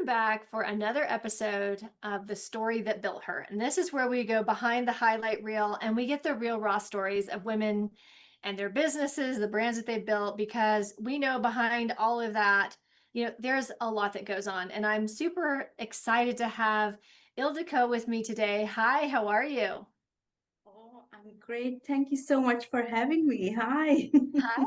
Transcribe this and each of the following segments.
back for another episode of The Story That Built Her. And this is where we go behind the highlight reel and we get the real raw stories of women and their businesses, the brands that they built, because we know behind all of that, there's a lot that goes on. And I'm super excited to have Ildiko with me today. Hi, how are you? Oh, I'm great. Thank you so much for having me. Hi. Hi.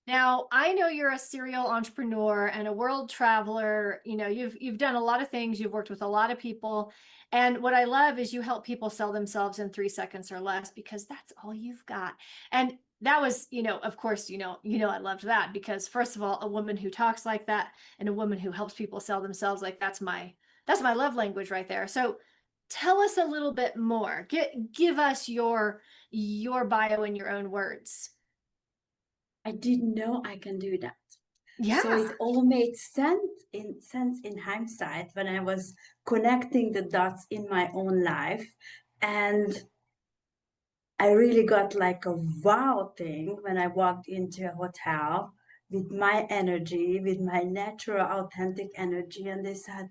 Now, I know you're a serial entrepreneur and a world traveler. You've done a lot of things. You've worked with a lot of people. And what I love is you help people sell themselves in 3 seconds or less because that's all you've got. And that was, of course, I loved that because first of all, a woman who talks like that and a woman who helps people sell themselves, like that's my love language right there. So tell us a little bit more. Give us your bio in your own words. I didn't know I can do that. So Yeah. it all made sense in hindsight when I was connecting the dots in my own life. And I really got like a wow thing when I walked into a hotel with my energy, with my natural, authentic energy. And they said,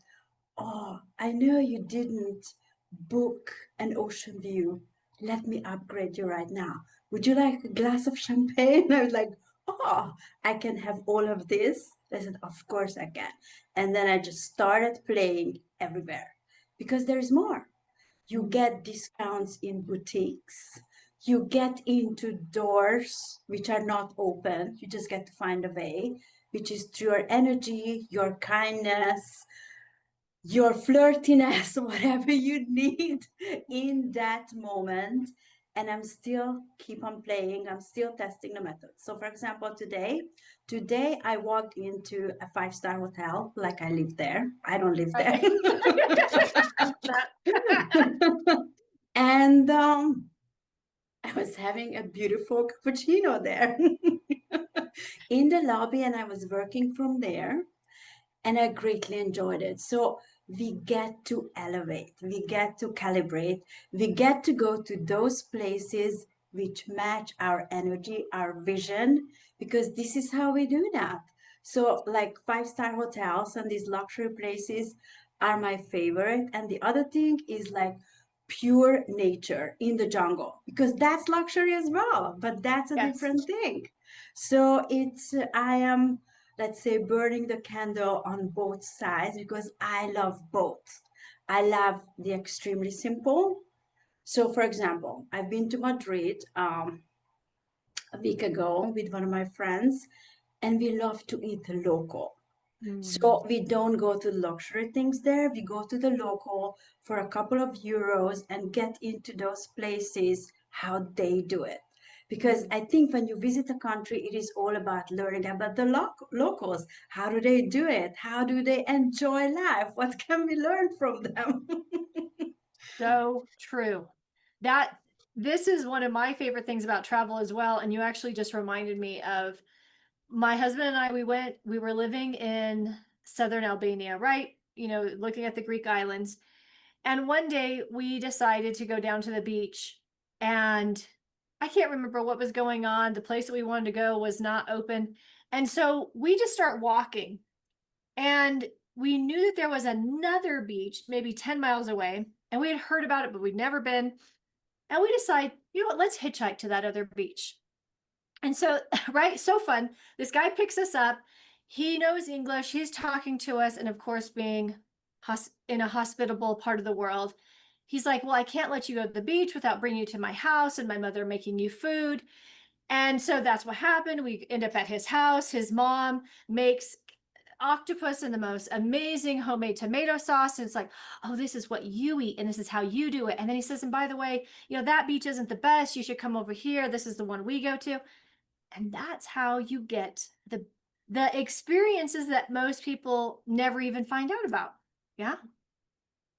"Oh, I know you didn't book an ocean view. Let me upgrade you right now. Would you like a glass of champagne?" I was like, "Oh, I can have all of this." I said, "Of course I can." And then I just started playing everywhere because there's more. You get discounts in boutiques. You get into doors which are not open. You just get to find a way, which is through your energy, your kindness, your flirtiness, whatever you need in that moment. And I'm still keep on playing. I'm still testing the method. So for example, today I walked into a five-star hotel, like I live there. I don't live there. Okay. And I was having a beautiful cappuccino there in the lobby, and I was working from there and I greatly enjoyed it. So we get to elevate, we get to calibrate, we get to go to those places which match our energy, our vision, because this is how we do that. So, like five-star hotels and these luxury places are my favorite. And the other thing is like pure nature in the jungle, because that's luxury as well, but that's a Yes. different thing. So, I am, let's say, burning the candle on both sides because I love both. I love the extremely simple. So, for example, I've been to Madrid a week ago with one of my friends, and we love to eat local. Mm. So we don't go to luxury things there. We go to the local for a couple of euros and get into those places how they do it. Because Mm. I think when you visit a country, it is all about learning about the locals. How do they do it? How do they enjoy life? What can we learn from them? So true. That this is one of my favorite things about travel as well. And you actually just reminded me of my husband and I, we were living in southern Albania, right? Looking at the Greek islands. And one day we decided to go down to the beach and I can't remember what was going on. The place that we wanted to go was not open. And so we just start walking and we knew that there was another beach maybe 10 miles away and we had heard about it, but we'd never been. And we decide, what, let's hitchhike to that other beach. And so, right, so fun. This guy picks us up. He knows English. He's talking to us. And of course, being in a hospitable part of the world, he's like, well, I can't let you go to the beach without bringing you to my house and my mother making you food. And so that's what happened. We end up at his house. His mom makes octopus in the most amazing homemade tomato sauce. And it's like, oh, this is what you eat and this is how you do it. And then he says, and by the way, that beach isn't the best. You should come over here. This is the one we go to. And that's how you get the experiences that most people never even find out about. Yeah.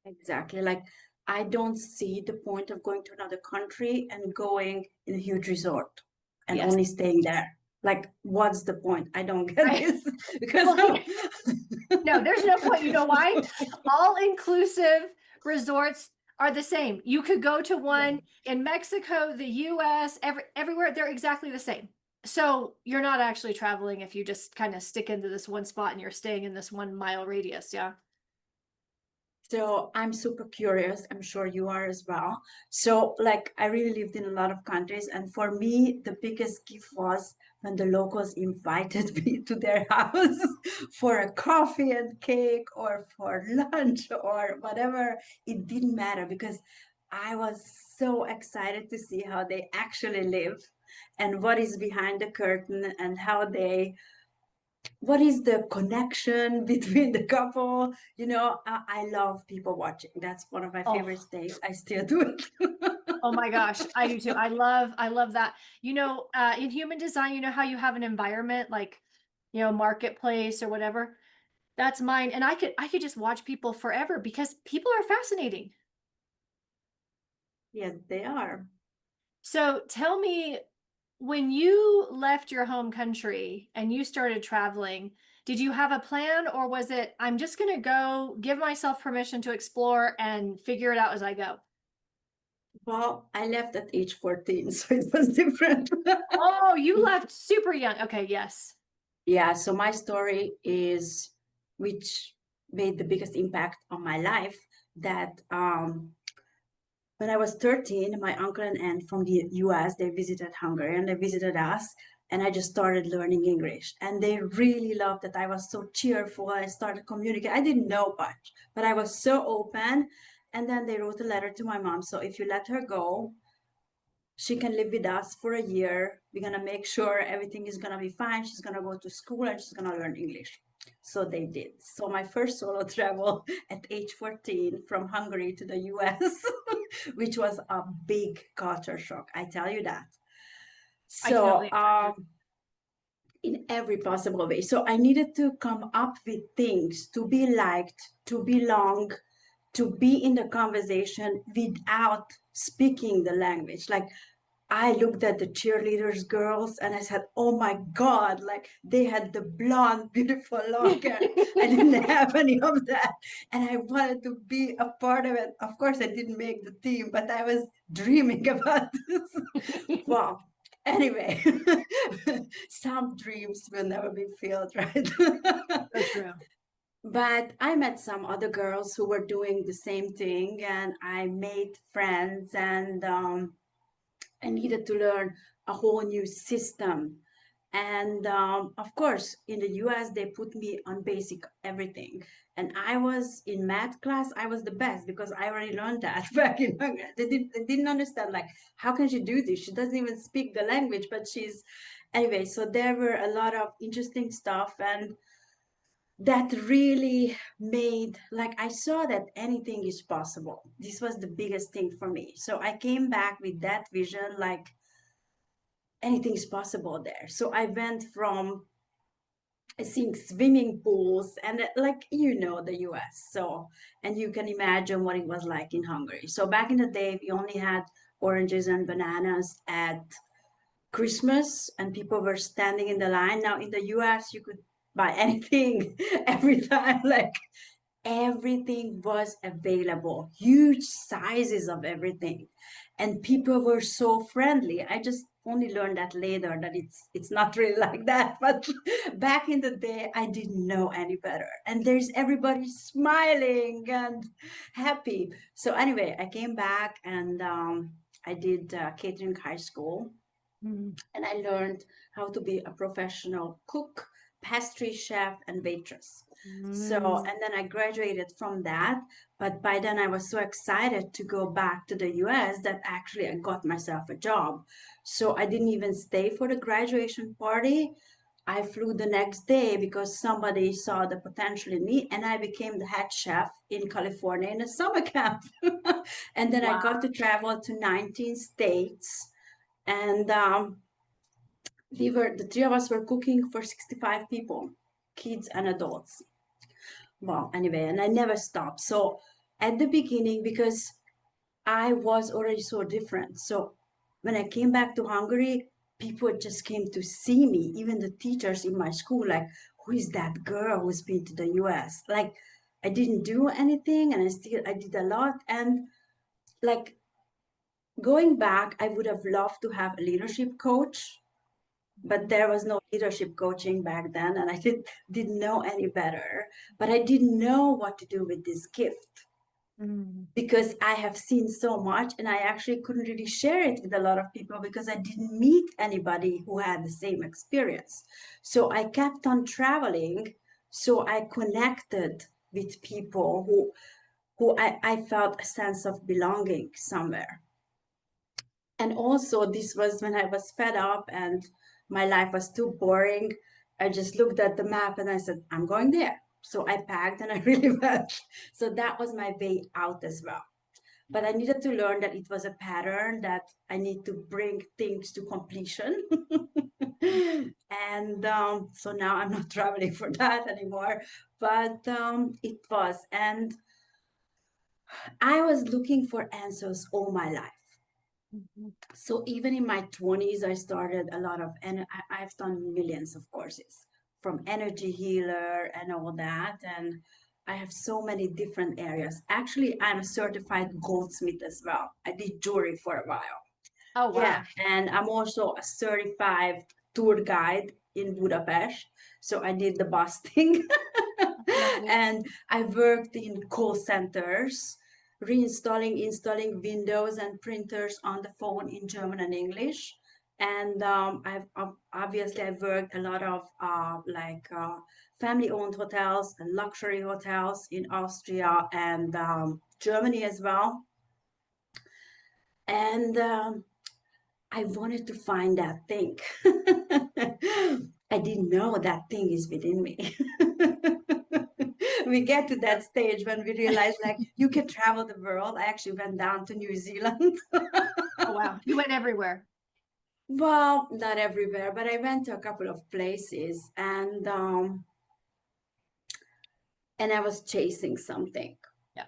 Exactly. Like, I don't see the point of going to another country and going in a huge resort and Yes. only staying there. Like, what's the point? I don't get Right. this because Well, no, there's no point. You know why? All inclusive resorts are the same. You could go to yeah, one in Mexico, the US, everywhere. They're exactly the same. So you're not actually traveling if you just kind of stick into this one spot and you're staying in this 1 mile radius. Yeah. So I'm super curious. I'm sure you are as well. So like I really lived in a lot of countries, and for me, the biggest gift was when the locals invited me to their house for a coffee and cake or for lunch or whatever. It didn't matter because I was so excited to see how they actually live and what is behind the curtain and how they what is the connection between the couple. I love people watching. That's one of my Oh, favorite things. I still do it. oh my gosh, I do too. I love that. In human design, you know how you have an environment like, marketplace or whatever. That's mine. And I could just watch people forever because people are fascinating. Yes, they are. So tell me, when you left your home country and you started traveling, did you have a plan, or was it, I'm just going to go give myself permission to explore and figure it out as I go? Well, I left at age 14, so it was different. Oh, you left super young. Okay, yes. Yeah, so my story is, which made the biggest impact on my life, that when I was 13, my uncle and aunt from the US, they visited Hungary and they visited us. And I just started learning English. And they really loved that I was so cheerful. I started communicating. I didn't know much, but I was so open. And then they wrote a letter to my mom. So if you let her go, she can live with us for a year. We're going to make sure everything is going to be fine. She's going to go to school and she's going to learn English. So they did. So my first solo travel at age 14 from Hungary to the US, which was a big culture shock. I tell you that. I can only So in every possible way. So I needed to come up with things to be liked, to belong, to be in the conversation without speaking the language. Like I looked at the cheerleaders girls and I said, oh my God, like they had the blonde, beautiful long hair. I didn't have any of that. And I wanted to be a part of it. Of course, I didn't make the team, but I was dreaming about this. Well, anyway, some dreams will never be filled, right? So true. But I met some other girls who were doing the same thing, and I made friends, and I needed to learn a whole new system. And of course, in the US, they put me on basic everything. And I was in math class, I was the best because I already learned that back in Hungary. They didn't understand, like, how can she do this? She doesn't even speak the language, but she's. Anyway, so there were a lot of interesting stuff. And that really made, like, I saw that anything is possible. This was the biggest thing for me. So I came back with that vision, like, anything is possible there. So I went from seeing swimming pools and like the US. So and you can imagine what it was like in Hungary. So back in the day we only had oranges and bananas at Christmas and people were standing in the line. Now in the US you could buy anything every time, like everything was available, huge sizes of everything, and people were so friendly. I just only learned that later that it's not really like that, but back in the day I didn't know any better, and there's everybody smiling and happy. So anyway, I came back and I did catering high school, Mhm. and I learned how to be a professional cook, pastry chef, and waitress. So, Mm. and then I graduated from that. But by then I was so excited to go back to the US that actually I got myself a job. So I didn't even stay for the graduation party. I flew the next day because somebody saw the potential in me, and I became the head chef in California in a summer camp. And then I Wow. got to travel to 19 states, and the three of us were cooking for 65 people, kids and adults. Well, anyway, and I never stopped. So at the beginning, because I was already so different. So when I came back to Hungary, people just came to see me, even the teachers in my school, like, who is that girl who's been to the US? Like, I didn't do anything and I did a lot. And like going back, I would have loved to have a leadership coach, but there was no leadership coaching back then, and I didn't know any better, but I didn't know what to do with this gift. because I have seen so much, and I actually couldn't really share it with a lot of people because I didn't meet anybody who had the same experience. So I kept on traveling. So I connected with people who I felt a sense of belonging somewhere. And also, this was when I was fed up and my life was too boring. I just looked at the map and I said, I'm going there. So I packed and I really went. So that was my way out as well. But I needed to learn that it was a pattern, that I need to bring things to completion. And so now I'm not traveling for that anymore. But it was. And I was looking for answers all my life. So even in my 20s, I started a lot of, and I've done millions of courses from energy healer and all that. And I have so many different areas. Actually, I'm a certified goldsmith as well. I did jewelry for a while. Oh, wow. Yeah. And I'm also a certified tour guide in Budapest. So I did the busting. And I worked in call centers, installing windows and printers on the phone in German and English. And I've obviously I've worked a lot of family-owned hotels and luxury hotels in Austria and Germany as well. And I wanted to find that thing. I didn't know that thing is within me. We get to that stage when we realize, like, you can travel the world. I actually went down to New Zealand. Oh, wow. You went everywhere. Well, not everywhere, but I went to a couple of places, and I was chasing something. Yeah.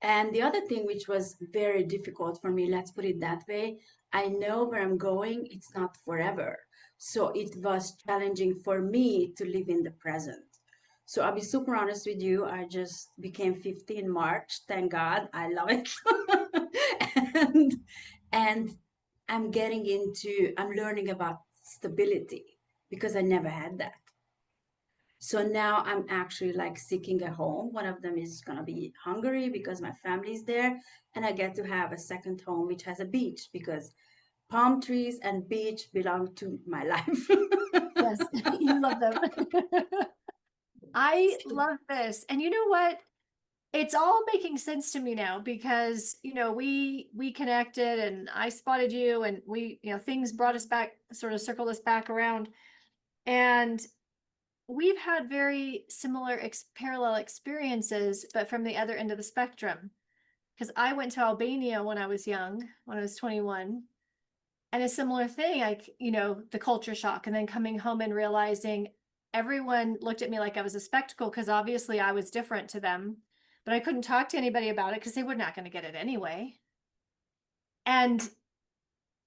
And the other thing, which was very difficult for me, let's put it that way, I know where I'm going. It's not forever. So it was challenging for me to live in the present. So I'll be super honest with you. I just became 50 in March. Thank God. I love it. and and I'm learning about stability because I never had that. So now I'm actually like seeking a home. One of them is going to be Hungary because my family is there. And I get to have a second home, which has a beach because palm trees and beach belong to my life. Yes, you love them. I love this. And you know what? It's all making sense to me now because, we connected and I spotted you and things brought us back, sort of circled us back around. And we've had very similar parallel experiences, but from the other end of the spectrum. Because I went to Albania when I was young, when I was 21. And a similar thing, like, the culture shock, and then coming home and realizing everyone looked at me like I was a spectacle because obviously I was different to them, but I couldn't talk to anybody about it because they were not going to get it anyway. And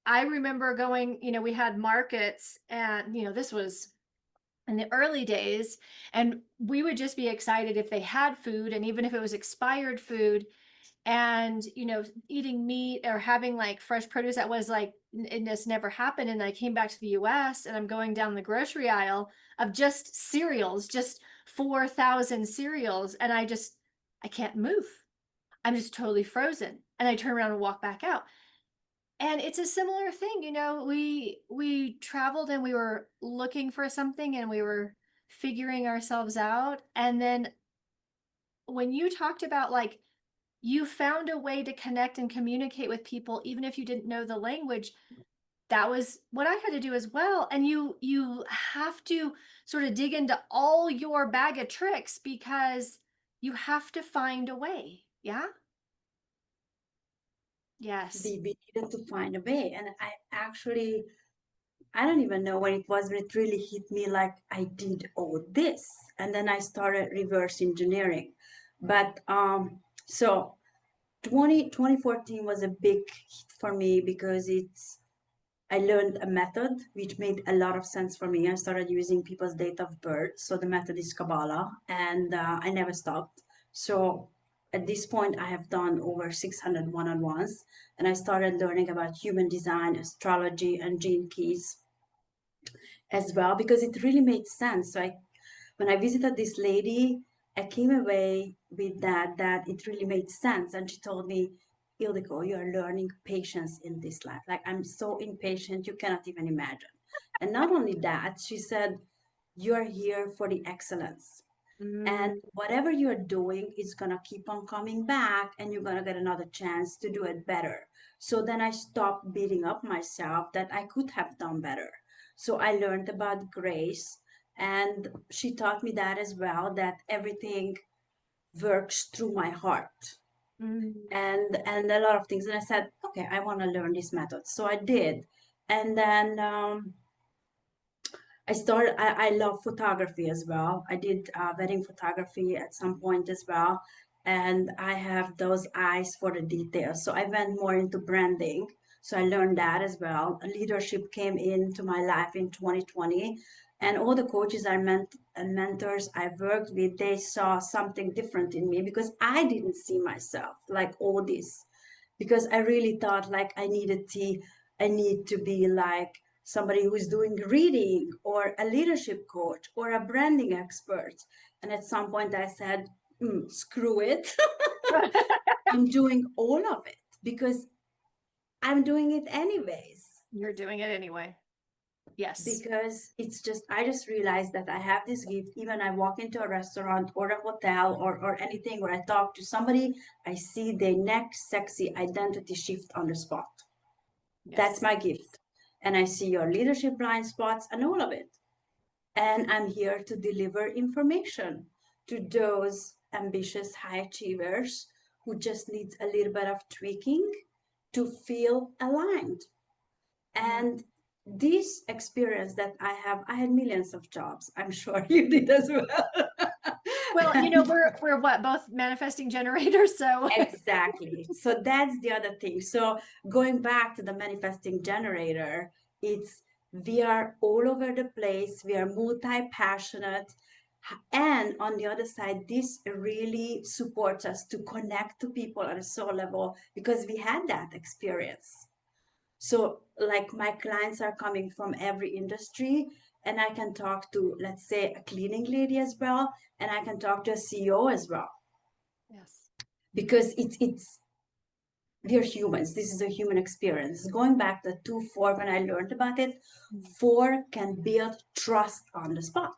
I remember going, we had markets and, this was in the early days, and we would just be excited if they had food, and even if it was expired food, and eating meat or having like fresh produce that was like it just never happened. And I came back to the US and I'm going down the grocery aisle of just cereals, just 4,000 cereals, and I can't move. I'm just totally frozen, and I turn around and walk back out. And it's a similar thing, we traveled and we were looking for something and we were figuring ourselves out. And then when you talked about like you found a way to connect and communicate with people even if you didn't know the language, that was what I had to do as well. And you have to sort of dig into all your bag of tricks because you have to find a way. Yeah. Yes. We needed to find a way. And I don't even know when it was, but it really hit me like I did all this. And then I started reverse engineering. But so 2014 was a big hit for me because I learned a method which made a lot of sense for me. I started using people's date of birth. So the method is Kabbalah, and I never stopped. So at this point, I have done over 600 one-on-ones, and I started learning about human design, astrology, and gene keys as well because it really made sense. So when I visited this lady, I came away with that it really made sense. And she told me, Ildiko, you're learning patience in this life. Like, I'm so impatient, you cannot even imagine. And not only that, she said, you're here for the excellence. And Mm. whatever you're doing is going to keep on coming back, and you're going to get another chance to do it better. So then I stopped beating up myself that I could have done better. So I learned about grace, and she taught me that as well, that everything works through my heart, Mm. and a lot of things. And I said, okay, I want to learn this method. So I did. And then I love photography as well. I did wedding photography at some point as well. And I have those eyes for the details. So I went more into branding. So I learned that as well. Leadership came into my life in 2020. And all the coaches and mentors I worked with, they saw something different in me because I didn't see myself like all this. Because I really thought like I need to be like somebody who is doing reading or a leadership coach or a branding expert. And at some point I said, screw it. I'm doing all of it because I'm doing it anyways. You're doing it anyway. Yes. Because I just realized that I have this gift. Even I walk into a restaurant or a hotel or anything where I talk to somebody, I see their next sexy identity shift on the spot. That's Yes. my gift. And I see your leadership blind spots and all of it. And I'm here to deliver information to those ambitious high achievers who just need a little bit of tweaking to feel aligned. Yeah. And this experience that I had millions of jobs. I'm sure you did as well. Well, we're what, both manifesting generators, so Exactly. So that's the other thing. So going back to the manifesting generator, it's we are all over the place. We are multi-passionate. And on the other side, this really supports us to connect to people on a soul level because we had that experience. So like my clients are coming from every industry, and I can talk to, let's say, a cleaning lady as well, and I can talk to a CEO as well yes. because it's we're humans. This is a human experience. Going back to 2-4, when I learned about it, 4 can build trust on the spot.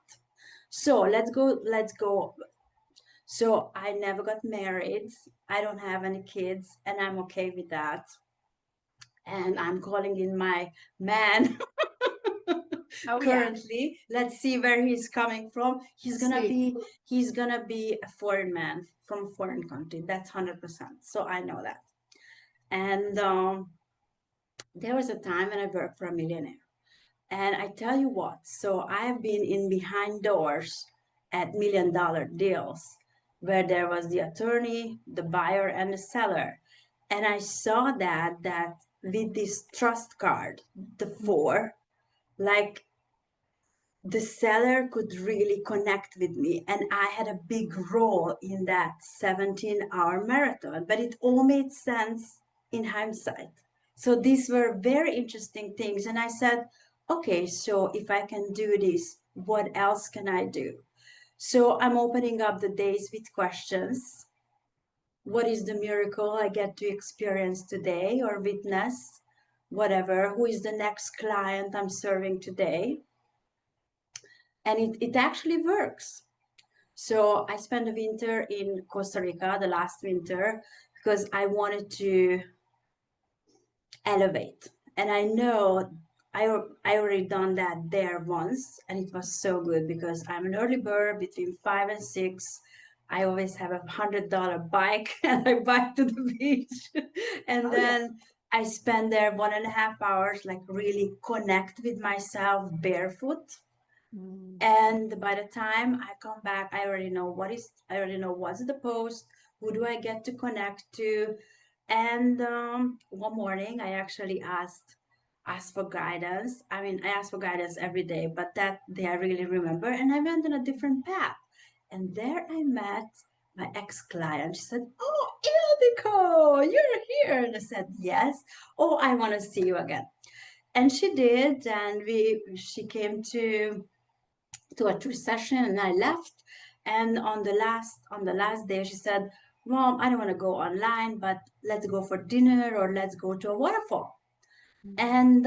So let's go. So I never got married. I don't have any kids, and I'm okay with that. And I'm calling in my man Oh yeah. currently. Let's see where he's coming from. Sweet. He's gonna be a foreign man from a foreign country. That's 100%. So I know that. And there was a time when I worked for a millionaire. And I tell you what, so I have been in behind doors at $1 million deals where there was the attorney, the buyer, and the seller. And I saw that with this trust card, the 4, like the seller could really connect with me. And I had a big role in that 17-hour marathon, but it all made sense in hindsight. So these were very interesting things. And I said, okay, so if I can do this, what else can I do? So I'm opening up the days with questions. What is the miracle I get to experience today or witness? Whatever. Who is the next client I'm serving today? And it actually works. So I spent the winter in Costa Rica, the last winter, because I wanted to elevate. And I know I already done that there once, and it was so good because I'm an early bird between 5 and 6. I always have $100 bike and I bike to the beach. And Oh yeah. then I spend there 1.5 hours, like really connect with myself barefoot. Mm. And by the time I come back, I already know what's the post, who do I get to connect to. And one morning I actually asked for guidance. I mean, I ask for guidance every day, but that day I really remember. And I went on a different path. And there I met my ex-client. She said, "Oh, Ildiko, you're here." And I said, "Yes. Oh, I want to see you again." And she did, and she came to a true session, and I left. And on the last day, she said, Mom, I don't want to go online, but let's go for dinner or let's go to a waterfall. And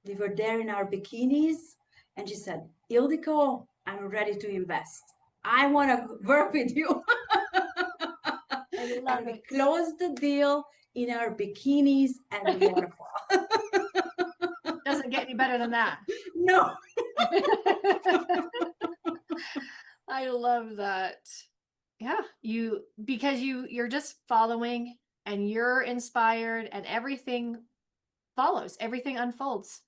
we were there in our bikinis, and she said, Ildiko, I'm ready to invest. I want to work with you. I And love we it. closed the deal in our bikinis at the waterfall. Doesn't get any better than that. No. I love that. Yeah, because you're just following and you're inspired and everything follows, everything unfolds.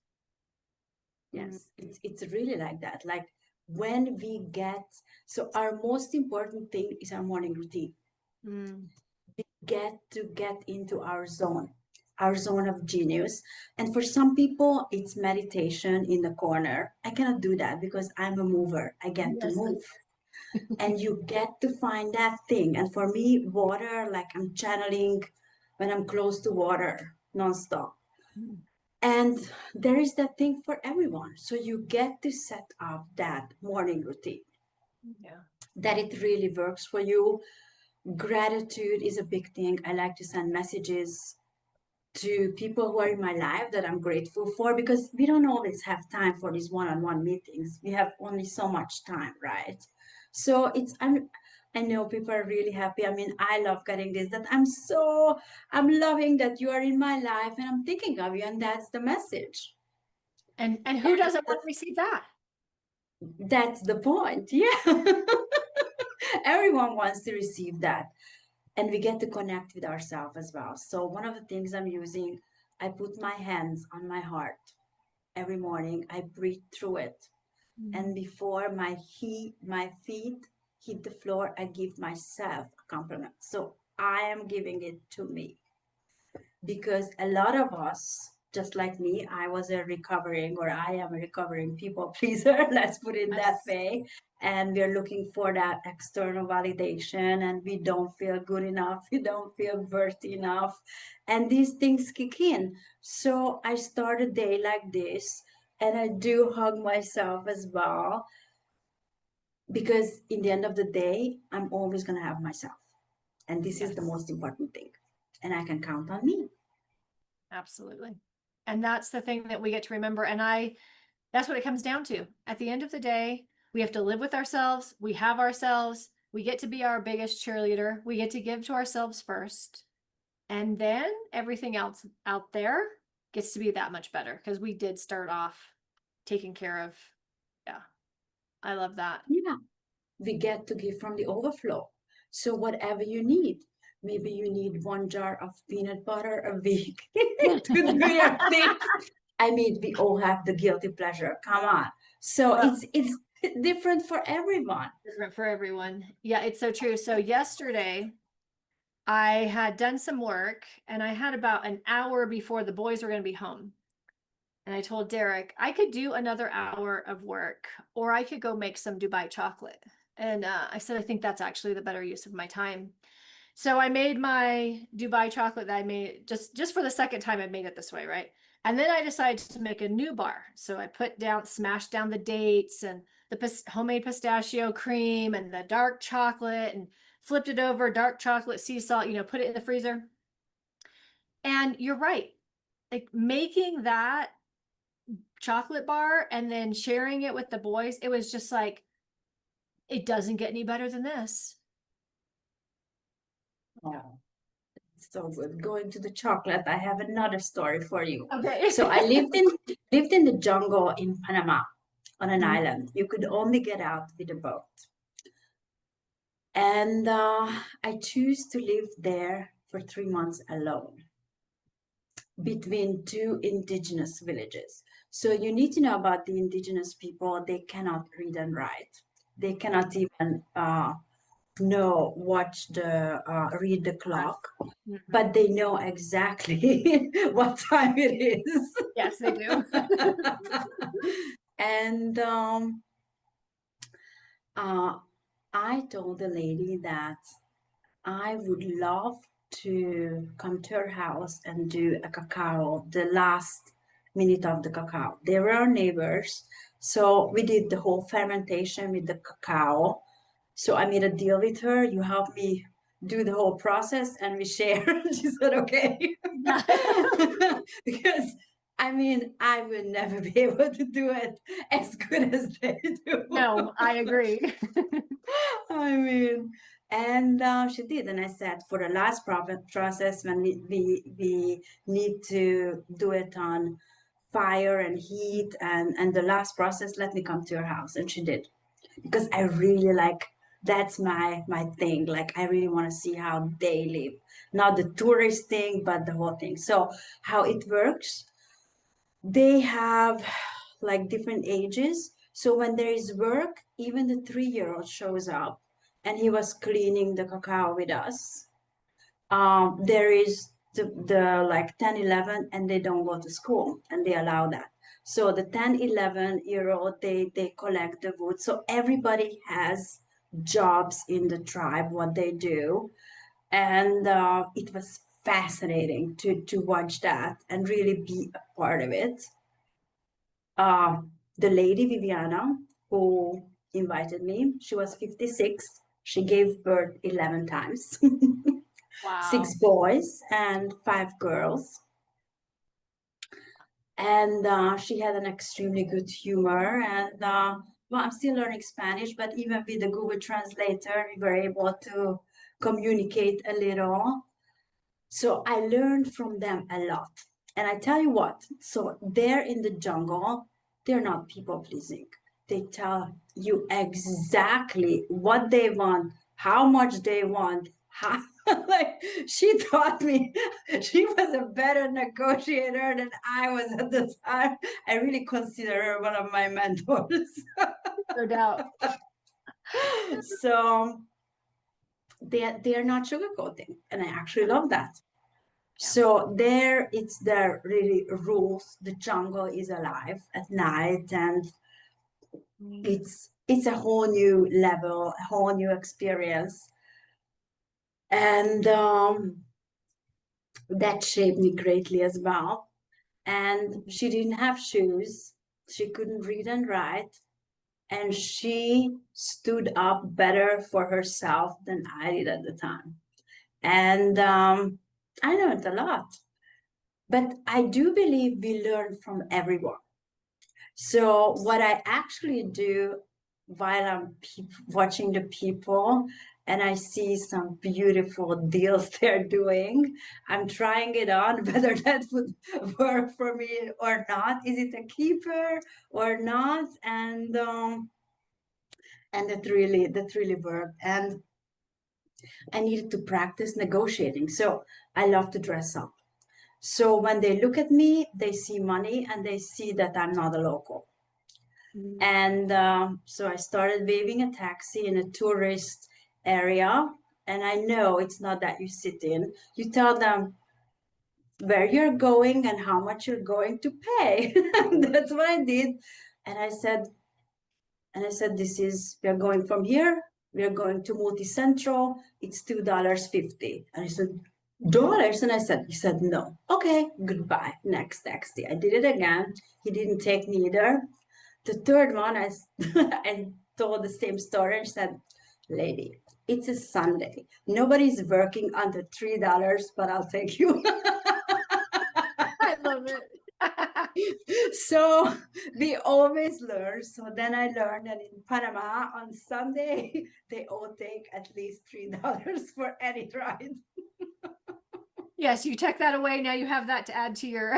Yes, it's really like that. Like when we get, so our most important thing is our morning routine. Mm. We get to get into our zone of genius. And for some people, it's meditation in the corner. I cannot do that because I'm a mover. I get to Yes. move. And you get to find that thing. And for me, water, like I'm channeling when I'm close to water nonstop. Mm. And there is that thing for everyone. So you get to set up that morning routine Yeah. that it really works for you. Gratitude is a big thing. I like to send messages to people who are in my life that I'm grateful for, because we don't always have time for these one-on-one meetings. We have only so much time, right? So I know people are really happy. I mean, I love getting this, that I'm loving that you are in my life and I'm thinking of you, and that's the message. And who doesn't want to receive that? That's the point. Yeah. Everyone wants to receive that. And we get to connect with ourselves as well. So one of the things I'm using, I put my hands on my heart every morning. I breathe through it. And before my feet hit the floor, I give myself a compliment. So I am giving it to me, because a lot of us, just like me, I am a recovering people pleaser, let's put it that Yes. way. And we're looking for that external validation, and we don't feel good enough, we don't feel worthy enough, and these things kick in. So I start a day like this, and I do hug myself as well, because in the end of the day, I'm always going to have myself. And this is the Yes. most important thing. And I can count on me. Absolutely. And that's the thing that we get to remember. And that's what it comes down to. At the end of the day, we have to live with ourselves. We have ourselves. We get to be our biggest cheerleader. We get to give to ourselves first. And then everything else out there gets to be that much better, because we did start off taking care of. Yeah. I love that. Yeah. We get to give from the overflow. So whatever you need, maybe you need 1 jar of peanut butter a week to do your thing. I mean, we all have the guilty pleasure. Come on. So Well, it's different for everyone. different for everyone. Yeah, it's so true. So yesterday I had done some work and I had about an hour before the boys were going to be home. And I told Derek, I could do another hour of work, or I could go make some Dubai chocolate. And I said, I think that's actually the better use of my time. So I made my Dubai chocolate that I made just for the second time I made it this way, right? And then I decided to make a new bar. So I smashed down the dates and the homemade pistachio cream and the dark chocolate, and flipped it over, dark chocolate, sea salt, put it in the freezer. And you're right. Like making that chocolate bar and then sharing it with the boys, it was just like, it doesn't get any better than this. Oh, so good. Going to the chocolate, I have another story for you. Okay. So I lived in the jungle in Panama on an Mhm. island. You could only get out with a boat. And I choose to live there for 3 months alone between two indigenous villages. So you need to know about the indigenous people. They cannot read and write. They cannot even read the clock, Mhm. but they know exactly what time it is. Yes, they do. And I told the lady that I would love to come to her house and do a cacao, the last minute of the cacao. They were our neighbors. So we did the whole fermentation with the cacao. So I made a deal with her. You help me do the whole process and we share. She said, okay. Because I mean, I will never be able to do it as good as they do. No, I agree. I mean, and she did. And I said, for the last process, when we need to do it on fire and heat and the last process, let me come to your house. And she did, because I really like, that's my thing. Like, I really want to see how they live, not the tourist thing, but the whole thing. So how it works, they have like different ages. So when there is work, even the 3-year-old shows up, and he was cleaning the cacao with us. There is the like 10, 11, and they don't go to school, and they allow that. So the 10, 11-year-old, they collect the wood. So everybody has jobs in the tribe, what they do. And it was fascinating to watch that and really be a part of it. The lady Viviana, who invited me, she was 56. She gave birth 11 times. Wow. 6 boys and 5 girls. And she had an extremely good humor. And well, I'm still learning Spanish, but even with the Google Translator, we were able to communicate a little. So I learned from them a lot. And I tell you what, so they're in the jungle, they're not people pleasing. They tell you exactly what they want, how much they want, how, like she taught me, she was a better negotiator than I was at the time. I really consider her one of my mentors. No doubt. So they're not sugarcoating, and I actually love that. Yeah. So there, it's the really rules. The jungle is alive at night, and it's a whole new level, a whole new experience, and that shaped me greatly as well. And she didn't have shoes; she couldn't read and write, and she stood up better for herself than I did at the time. And I learned a lot. But I do believe we learn from everyone. So what I actually do while I'm watching the people and I see some beautiful deals they're doing, I'm trying it on whether that would work for me or not. Is it a keeper or not? And that really worked. And I needed to practice negotiating. So I love to dress up. So when they look at me, they see money and they see that I'm not a local. And so I started waving a taxi in a tourist area. And I know it's not that you sit in, you tell them where you're going and how much you're going to pay. That's what I did. And I said, we are going from here, we are going to Multi Central, it's $2.50. And I said, dollars? And he said, no. Okay, goodbye. Next taxi. I did it again. He didn't take me either. The third one, I told the same story and said, lady, it's a Sunday. Nobody's working under $3, but I'll take you. I love it. So we always learn. So then I learned that in Panama on Sunday, they all take at least $3 for any ride. Yes, you took that away. Now you have that to add to your.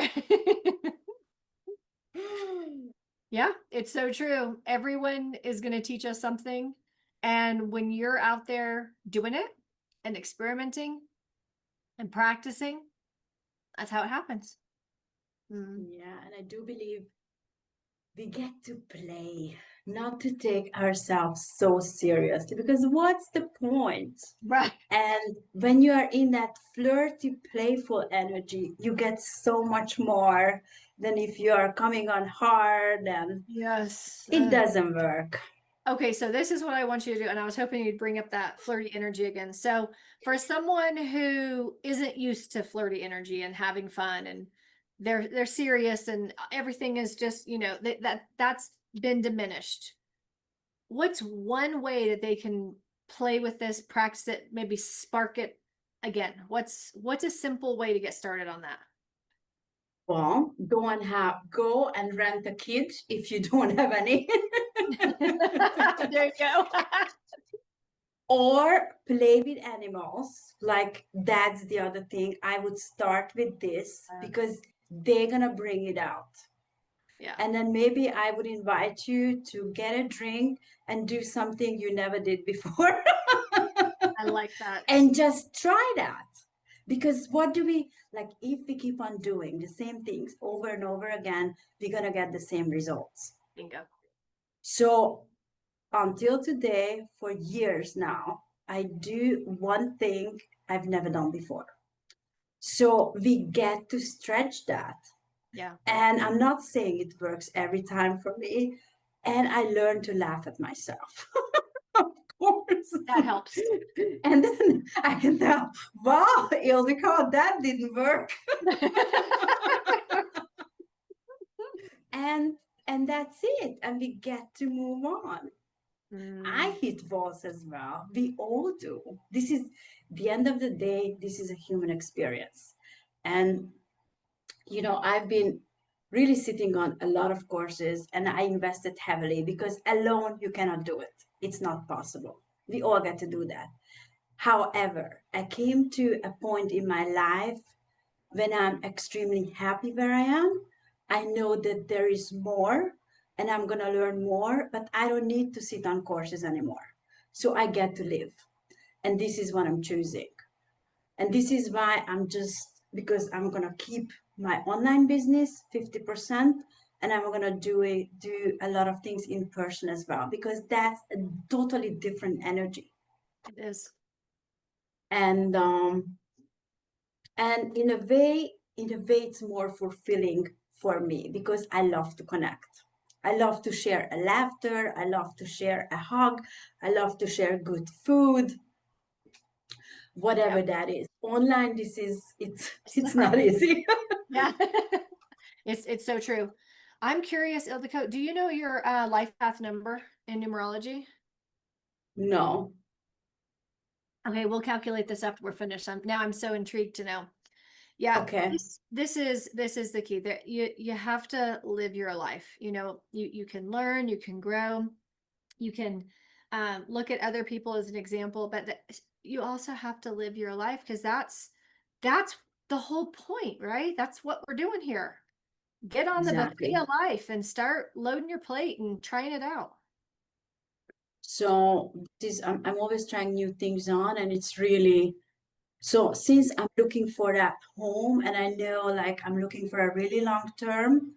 Yeah, it's so true. Everyone is going to teach us something. And when you're out there doing it and experimenting and practicing, that's how it happens. Yeah, and I do believe we get to play, not to take ourselves so seriously, because what's the point? Right. And when you are in that flirty, playful energy, you get so much more than if you are coming on hard, and Yes. it doesn't work. Okay, so this is what I want you to do. And I was hoping you'd bring up that flirty energy again. So for someone who isn't used to flirty energy and having fun and they're serious and everything is just, that's been diminished. What's one way that they can play with this, practice it, maybe spark it again? What's a simple way to get started on that? Well, go and rent a kid if you don't have any. There you go. Or play with animals. Like that's the other thing. I would start with this because they're gonna bring it out. Yeah. And then maybe I would invite you to get a drink and do something you never did before. I like that. And just try that. Because what do we like if we keep on doing the same things over and over again, we're gonna get the same results. Bingo. So until today, for years now, I do one thing I've never done before. So we get to stretch that. Yeah. And I'm not saying it works every time for me. And I learned to laugh at myself. Of course. That helps. And then I can tell, wow, Ildiko, that didn't work. And that's it. And we get to move on. I hit walls as well. We all do. This is the end of the day. This is a human experience. And, I've been really sitting on a lot of courses and I invested heavily because alone you cannot do it. It's not possible. We all get to do that. However, I came to a point in my life when I'm extremely happy where I am. I know that there is more and I'm going to learn more, but I don't need to sit on courses anymore. So I get to live. And this is what I'm choosing. And this is why because I'm going to keep my online business 50% and I'm going to do a lot of things in person as well, because that's a totally different energy. It is. And in a way it's more fulfilling for me because I love to connect. I love to share a laughter. I love to share a hug. I love to share good food, whatever that is. Online, it's not easy. Yeah. It's so true. I'm curious, Ildiko, do you know your life path number in numerology? No. Okay, we'll calculate this after we're finished. Now I'm so intrigued to know. Yeah, Okay. this is the key. That you have to live your life. You can learn, you can grow, you can look at other people as an example, but you also have to live your life because that's the whole point, right? That's what we're doing here. Get on the Exactly. buffet of life and start loading your plate and trying it out. So I'm always trying new things on, and it's really so since I'm looking for that home, and I know like I'm looking for a really long term.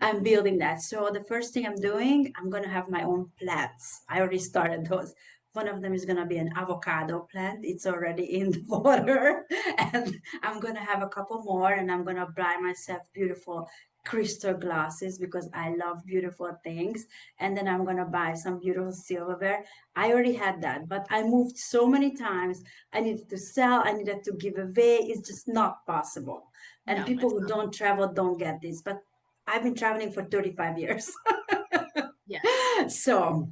I'm building that. So the first thing I'm doing, I'm gonna have my own plants. I already started those. One of them is gonna be an avocado plant. It's already in the water. And I'm gonna have a couple more and I'm gonna buy myself beautiful crystal glasses because I love beautiful things. And then I'm gonna buy some beautiful silverware. I already had that, but I moved so many times. I needed to sell, I needed to give away. It's just not possible. And No, people it's who not. don't travel don't get this. But I've been traveling for 35 years. Yes. So,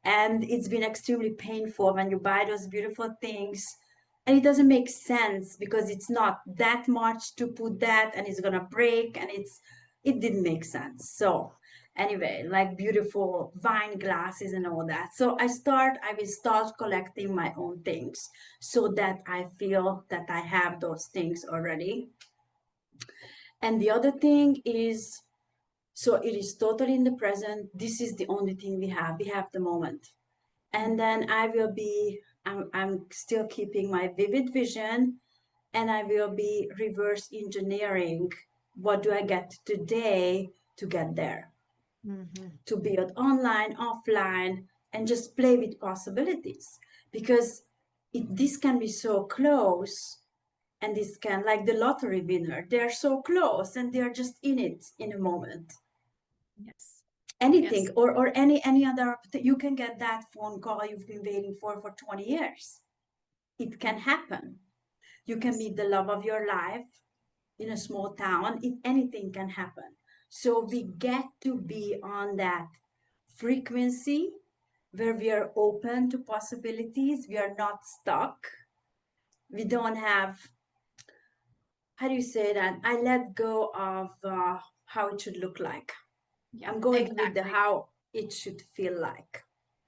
and it's been extremely painful when you buy those beautiful things and it doesn't make sense because it's not that much to put that and it's gonna break and it didn't make sense. So anyway, like beautiful wine glasses and all that. So I will start collecting my own things so that I feel that I have those things already. And the other thing is, so it is totally in the present. This is the only thing we have. We have the moment. And then I'm still keeping my vivid vision and I will be reverse engineering. What do I get today to get there? To build online, offline, and just play with possibilities. Because this can be so close and this can, like the lottery winner, they're so close and they're just in it in a moment. Yes. Anything Yes. or any other, you can get that phone call you've been waiting for 20 years. It can happen. You can meet the love of your life in a small town. Anything can happen. So we get to be on that frequency where we are open to possibilities. We are not stuck. We don't have, how do you say that? I let go of how it should look like. Yeah, I'm going with the exactly. how it should feel like.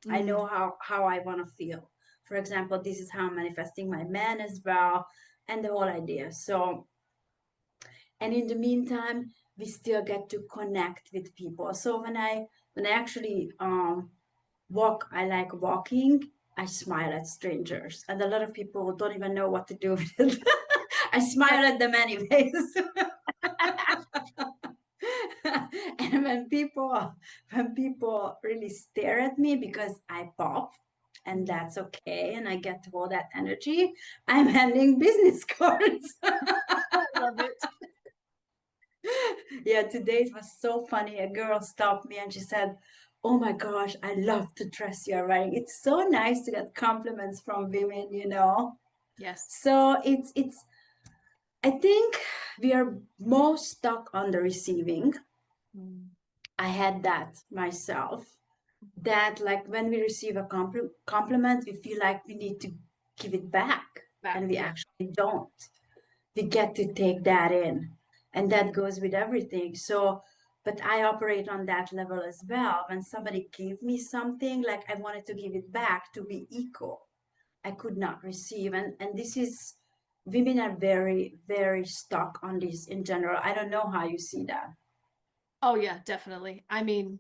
I know how I want to feel. For example, this is how I'm manifesting my man as well, and the whole idea. So, and in the meantime, we still get to connect with people. So when I actually walk, I like walking. I smile at strangers, and a lot of people don't even know what to do with it. I smile at them anyways. And when people really stare at me because I pop, and that's okay, and I get all that energy, I'm handing business cards. I love it. Yeah, today it was so funny. A girl stopped me and she said, "Oh my gosh, I love the dress you're wearing. It's so nice to get compliments from women, you know." Yes. So it's I think we are most stuck on the receiving. I had that myself. That like when we receive a compliment, we feel like we need to give it back, Back, and we yeah. actually don't. We get to take that in, and that goes with everything. So, but I operate on that level as well. When somebody gave me something, like I wanted to give it back to be equal. I could not receive, and this is, women are very very stuck on this in general. I don't know how you see that. Oh yeah, definitely. I mean,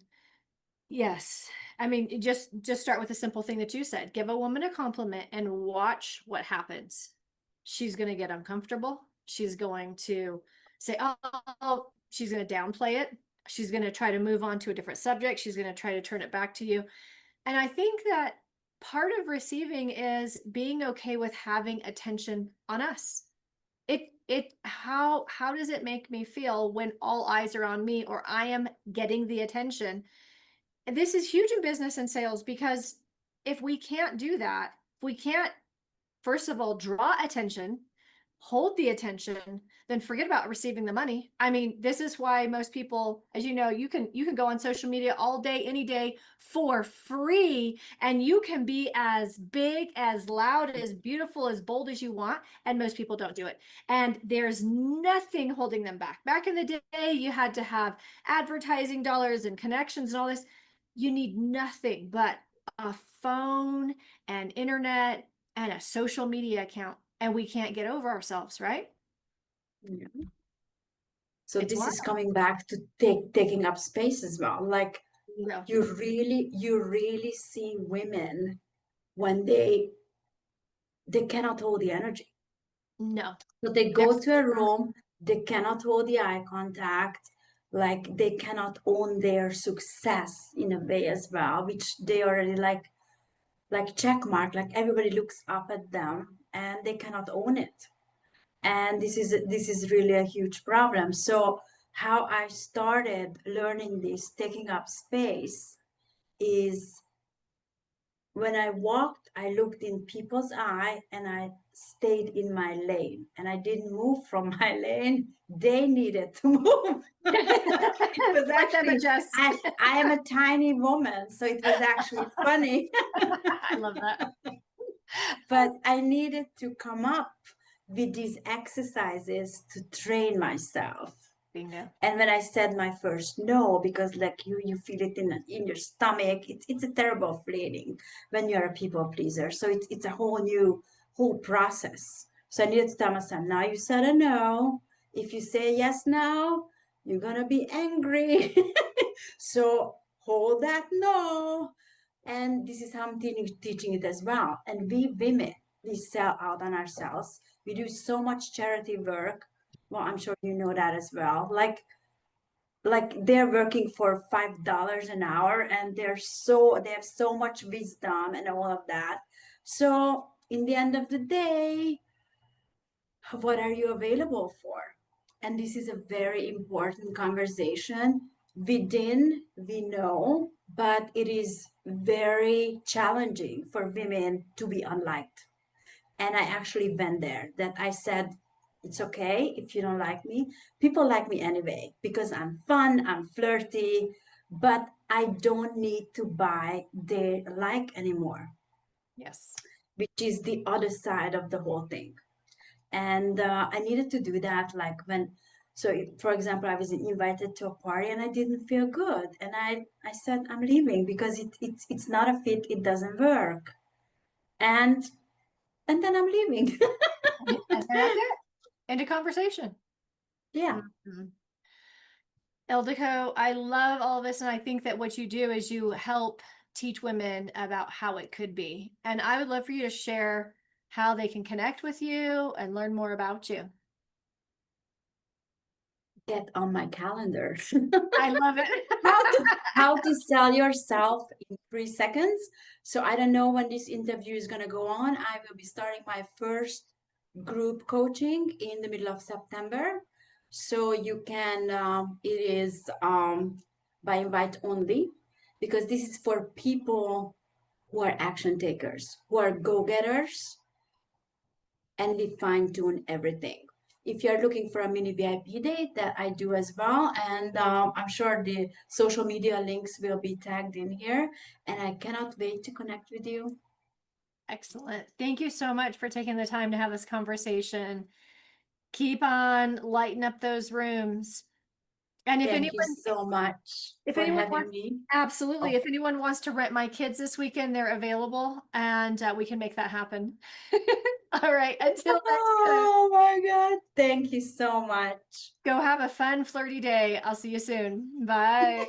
yes. I mean, just start with a simple thing that you said. Give a woman a compliment and watch what happens. She's going to get uncomfortable. She's going to say, "Oh," she's going to downplay it. She's going to try to move on to a different subject. She's going to try to turn it back to you. And I think that part of receiving is being okay with having attention on us. How does it make me feel when all eyes are on me or I am getting the attention? And this is huge in business and sales because if we can't do that, if we can't, first of all, draw attention, hold the attention, then forget about receiving the money. I mean, this is why most people, as you know, you can go on social media all day, any day for free, and you can be as big, as loud, as beautiful, as bold as you want, and most people don't do it. And there's nothing holding them back. Back in the day, you had to have advertising dollars and connections and all this. You need nothing but a phone and internet and a social media account, and we can't get over ourselves, right? Yeah. So It's this wild. is coming back to taking up space as well. Like No, you really see women when they cannot hold the energy. no. So they go There's to a room, they cannot hold the eye contact, like they cannot own their success in a way as well, which they already like check mark, like everybody looks up at them and they cannot own it. And this is really a huge problem. So how I started learning this, taking up space, is when I walked, I looked in people's eye and I stayed in my lane and I didn't move from my lane. They needed to move. It was let them actually, adjust. I am a tiny woman, so it was actually funny. I love that. But I needed to come up with these exercises to train myself. Bingo. And when I said my first no, because like you feel it in your stomach, it's a terrible feeling when you're a people pleaser. So it's a whole process. So I needed to tell myself, now you said a no. If you say yes now, you're gonna be angry. So hold that no. And this is how I'm teaching it as well. And we women, we sell out on ourselves. We do so much charity work. Well, I'm sure you know that as well. Like they're working for $5 an hour and they have so much wisdom and all of that. So in the end of the day, what are you available for? And this is a very important conversation. Within, we know, but it is very challenging for women to be unliked. And I actually went there, that I said, it's okay if you don't like me. People like me anyway because I'm fun, I'm flirty, but I don't need to buy their like anymore, Yes. which is the other side of the whole thing. And I needed to do that, like when, so for example, I was invited to a party and I didn't feel good, and I said I'm leaving because it's not a fit, it doesn't work, and then I'm leaving. And then that's it. End of conversation. Yeah. Mhm. Ildiko, I love all this, and I think that what you do is you help teach women about how it could be. And I would love for you to share how they can connect with you and learn more about you. Get on my calendar. I love it. how to sell yourself in 3 seconds. So I don't know when this interview is going to go on. I will be starting my first group coaching in the middle of September. So you can, it is by invite only, because this is for people who are action takers, who are go-getters, and we fine tune everything. If you're looking for a mini VIP day, that I do as well. And I'm sure the social media links will be tagged in here. And I cannot wait to connect with you. Excellent. Thank you so much for taking the time to have this conversation. Keep on lighting up those rooms. And Thank you so much if for anyone having wants, me. absolutely, Oh, if anyone wants to rent my kids this weekend, they're available, and we can make that happen. All right. Until next time, oh my God. Thank you so much. go have a fun, flirty day. I'll see you soon. Bye.